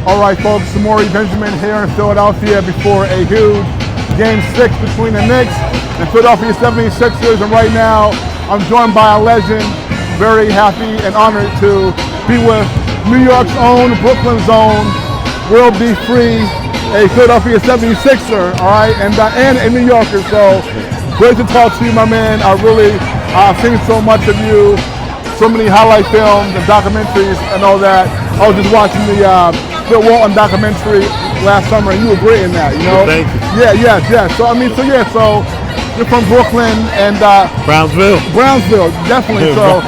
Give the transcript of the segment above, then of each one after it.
All right, folks, Samori Benjamin here in Philadelphia before a huge Game 6 between the Knicks and Philadelphia 76ers. And right now, I'm joined by a legend. Very happy and honored to be with New York's own, Brooklyn's own, Will Be Free, a Philadelphia 76er, all right, and a New Yorker. So great to talk to you, my man. I've seen so much of you, so many highlight films and documentaries and all that. I was just watching the Bill Walton documentary last summer, and you were great in that, you know? Thank you. Yeah. So you're from Brooklyn and Brownsville. Brownsville, definitely. So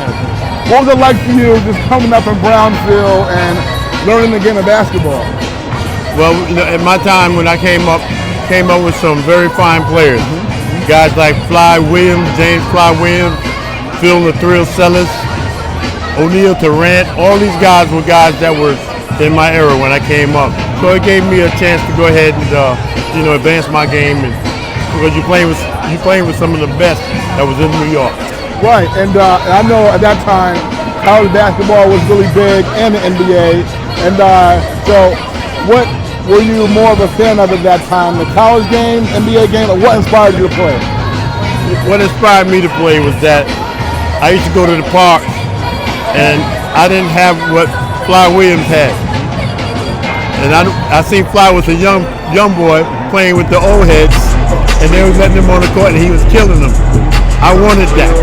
what was it like for you just coming up in Brownsville and learning the game of basketball? Well, at my time when I came up with some very fine players. Guys like James Fly Williams, Phil the Thrill Sellers, O'Neal Durant. All these guys were guys that were in my era when I came up. So it gave me a chance to go ahead and advance my game, because you're playing with some of the best that was in New York. Right, and I know at that time college basketball was really big, and the NBA. And so, what were you more of a fan of at that time? The college game, NBA game, or what inspired you to play? What inspired me to play was that I used to go to the park, and I didn't have what Fly Williams had. And I seen Fly was a young boy playing with the old heads, and they were letting him on the court, and he was killing them. I wanted that,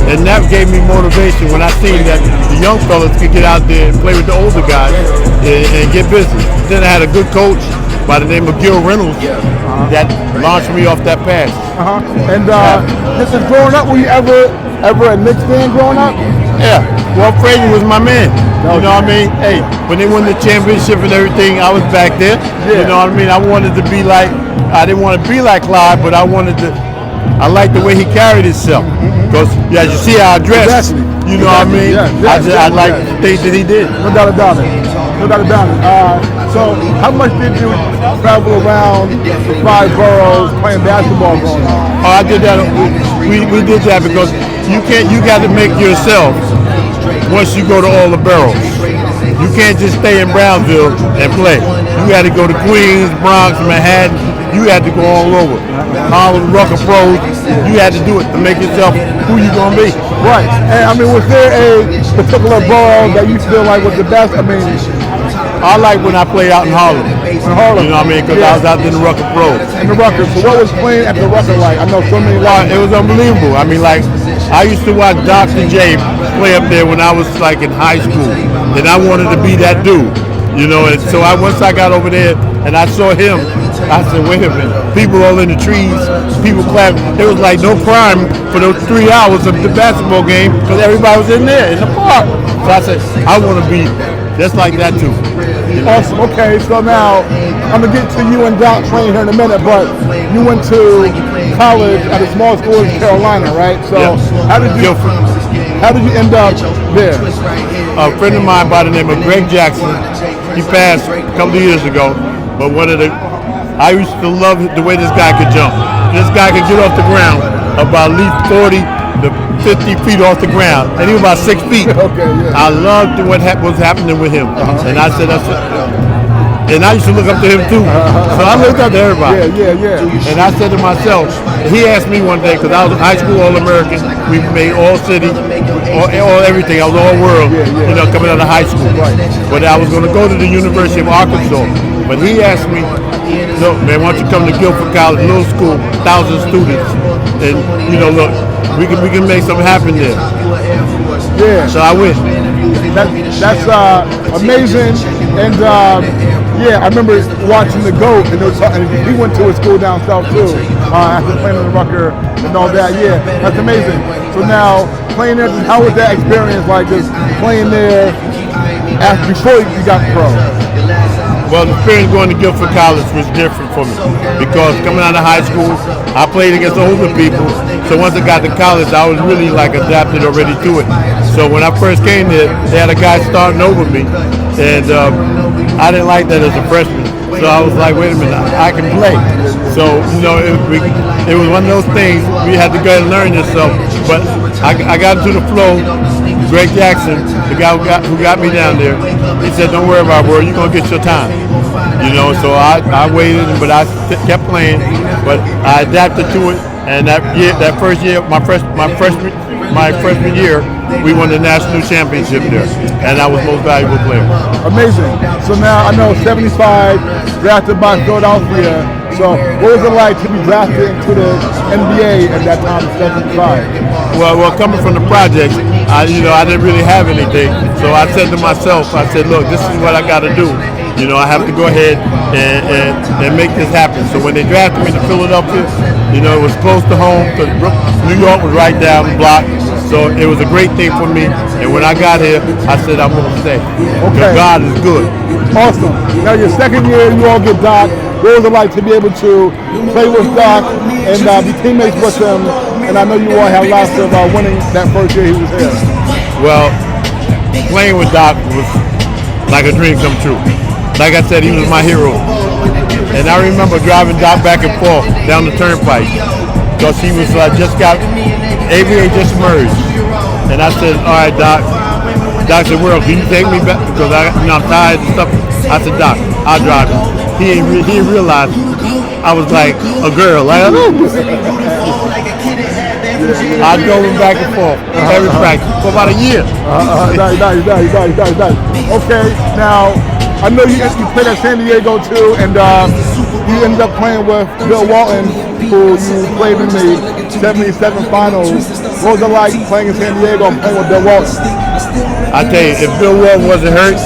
and that gave me motivation when I seen that the young fellas could get out there and play with the older guys and get busy. Then I had a good coach by the name of Gil Reynolds that launched me off that path. And this is growing up. Were you ever a Knicks fan growing up? Yeah. Well, Frazier was my man. You know what I mean? Hey, when they won the championship and everything, I was back there. Yeah. You know what I mean? I didn't want to be like Clyde, but I liked the way he carried himself. Because as you see how I dressed, you know what I mean? I like the things that he did. No doubt about it. So how much did you travel around the 5 boroughs playing basketball growing up? Oh, I did that. We did that because you got to make yourself once you go to all the boroughs. You can't just stay in Brownsville and play. You got to go to Queens, Bronx, Manhattan. You had to go all over. Harlem, Rucker Park. You had to do it to make yourself who you gonna be. Right. And I mean, was there a particular borough that you feel like was the best? I mean, I like when I played out in Harlem. You know what I mean? Because I was out in the Rucker Park. In the Rucker. So what was playing at the Rucker like? I know so many. It was unbelievable. I mean, like, I used to watch Dr. J play up there when I was like in high school, and I wanted to be that dude. You know, and so once I got over there and I saw him, I said, wait a minute, people all in the trees, people clapping. It was like no crime for those 3 hours of the basketball game because everybody was in there in the park. So I said, I want to be just like that too. Awesome. Okay, so now I'm going to get to you and Doc Train here in a minute, but you went to college at a small school in Carolina, right? So how did you end up there? A friend of mine by the name of Greg Jackson, he passed a couple of years ago, but I used to love the way this guy could jump. This guy could get off the ground about at least 40 to 50 feet off the ground, and he was about 6 feet. I loved what was happening with him, and I said, and I used to look up to him too. So I looked up to everybody. Yeah. And I said to myself, he asked me one day, because I was a high school All-American, we made all city, all everything, I was all world, coming out of high school. But I was going to go to the University of Arkansas. But he asked me, look, man, why don't you come to Guilford College, little school, 1,000 students, and look, we can make something happen there. Yeah. So I went. That's amazing, and I remember watching the GOAT, and he went to a school down south too, after playing in the Rucker and all that. Yeah, that's amazing. So now playing there, how was that experience like? Just playing there before you got pro? Well, the experience going to Guilford College was different for me because coming out of high school, I played against older people. So once I got to college, I was really like adapted already to it. So when I first came there, they had a guy starting over me, and I didn't like that as a freshman. So I was like, wait a minute, I can play. So it was one of those things we had to go and learn yourself. But I got into the flow. Greg Jackson, the guy who got me down there, he said, "Don't worry about it, bro. You're gonna get your time." You know, so I waited, but I kept playing, but I adapted to it. And that first year, my freshman year, we won the national championship there, and I was most valuable player. Amazing. So now I know 75 drafted by Philadelphia. So what was it like to be drafted into the NBA at that time, 75? Well, coming from the projects, I didn't really have anything. So I said to myself, look, this is what I got to do. You know, I have to go ahead and make this happen. So when they drafted me to Philadelphia, you know, it was close to home because New York was right down the block. So it was a great thing for me. And when I got here, I said I'm going to stay. Okay. God is good. Awesome. Now your second year, you all get Doc. What was it like to be able to play with Doc and be teammates with him? And I know you all had lots of winning that first year he was here. Well, playing with Doc was like a dream come true. Like I said, he was my hero. And I remember driving Doc back and forth down the turnpike because he was just got ABA just merged. And I said, all right, Doc. Doc said, "World, can you take me back?" Because I'm tired and stuff. I said, "Doc, I'll drive him." He didn't realize I was like a girl. Like, I drove him back and forth every practice for about a year. Nice. Okay, now I know you played at San Diego too, and you ended up playing with Bill Walton, who you played in the '77 finals. What was it like playing in San Diego and playing with Bill Walton? I tell you, if Bill Walton wasn't hurt,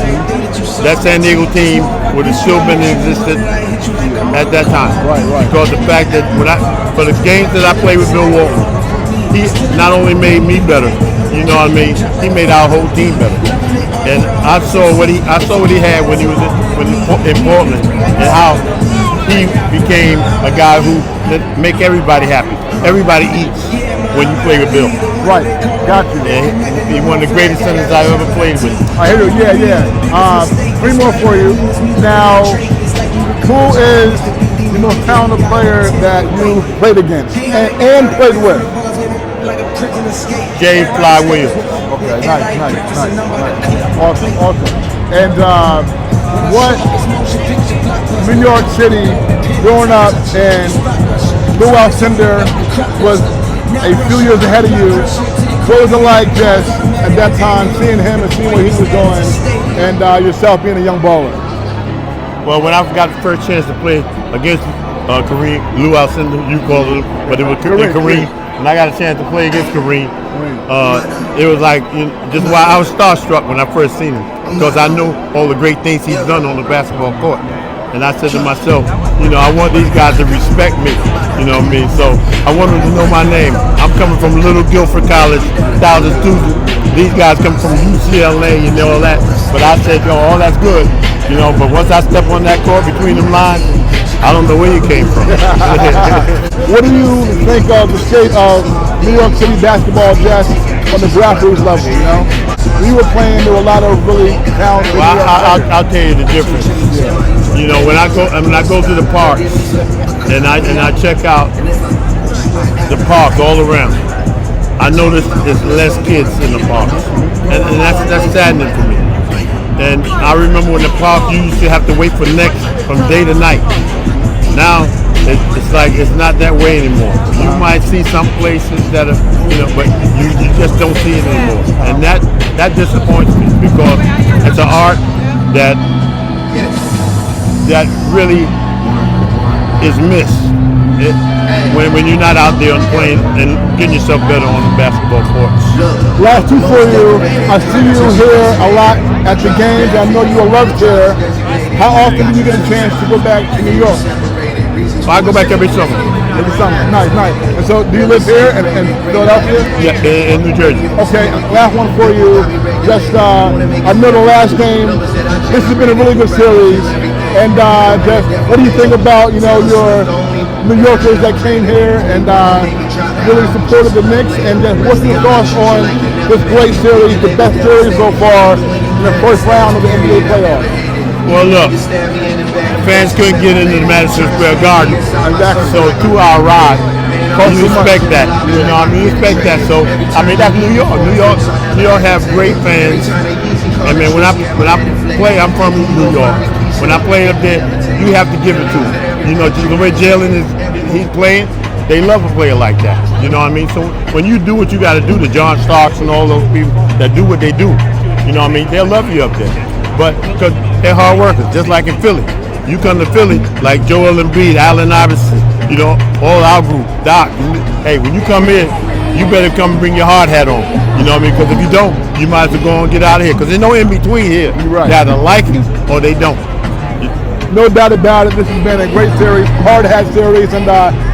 that San Diego team would have still been in existence at that time. Right. Because the fact that for the games that I played with Bill Walton, he not only made me better, you know what I mean, he made our whole team better. And I saw what he had when he was in Portland, and how he became a guy who make everybody happy. Everybody eats when you play with Bill. Right, got you. And he's one of the greatest centers I've ever played with. I hear you. Yeah. Three more for you. Now, who is the most talented player that you played against and played with? James Fly Williams. Okay, nice. Awesome. And what New York City growing up, and Lou Alcindor was a few years ahead of you. What was it like just at that time seeing him and seeing what he was doing, and yourself being a young baller? Well, when I got the first chance to play against Kareem, Lou Alcindor, you call him, but it was Kareem. And I got a chance to play against Kareem. It was like, just why I was starstruck when I first seen him, because I knew all the great things he's done on the basketball court. And I said to myself, I want these guys to respect me, you know what I mean? So I want them to know my name. I'm coming from Little Guilford College, 1,000 students. These guys come from UCLA and all that. But I said, all that's good, but once I step on that court between them lines, I don't know where you came from. What do you think of the state of New York City basketball just on the grassroots level, We were playing, there were a lot of really talented. Well, I'll tell you the difference. When I go to the parks and I check out the parks all around, I notice there's less kids in the parks, and that's saddening for me. And I remember when the park, you used to have to wait for Knicks from day to night. Now it's like it's not that way anymore. You might see some places that are, but you just don't see it anymore, and that disappoints me, because it's an art that really is missed when you're not out there and playing and getting yourself better on the basketball courts. Last two for you. I see you here a lot at the games. I know you love here. How often do you get a chance to go back to New York? I go back every summer. Every summer. Nice. And so, do you live here in Philadelphia? Yeah, in New Jersey. Okay, last one for you. Just, I know the last game, this has been a really good series. And just, what do you think about, your New Yorkers that came here and really supported the Knicks? And just, what's your thoughts on this great series, the best series so far in the first round of the NBA playoffs? Well, look, fans couldn't get into the Madison Square Garden, so a 2-hour ride You respect that. You know, I mean, you respect that. So, I mean, that's New York. New York have great fans. I mean, when I play, I'm from New York. When I play up there, you have to give it to them. You know, the way Jalen he's playing, they love a player like that. You know what I mean? So when you do what you got to do, the John Starks and all those people that do what they do, you know what I mean? They'll love you up there. But because they're hard workers, just like in Philly. You come to Philly, like Joel Embiid, Allen Iverson, you know, all our group, Doc. Hey, when you come in, you better come and bring your hard hat on. You know what I mean? Because if you don't, you might as well go and get out of here. Because there's no in between here. You're right. They either like it or they don't. No doubt about it. This has been a great series, hard hat series, and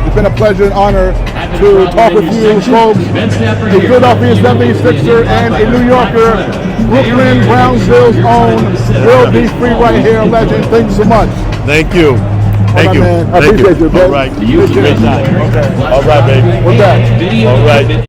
it's been a pleasure and honor to talk with you folks. A Philadelphia 76er and a New Yorker, Brooklyn, Brownsville's own, will be free right here, legend. Thank you so much. Thank you. Thank you. Man. I appreciate you, bro. All right. Great time. Okay. All right, baby. We're back. All right.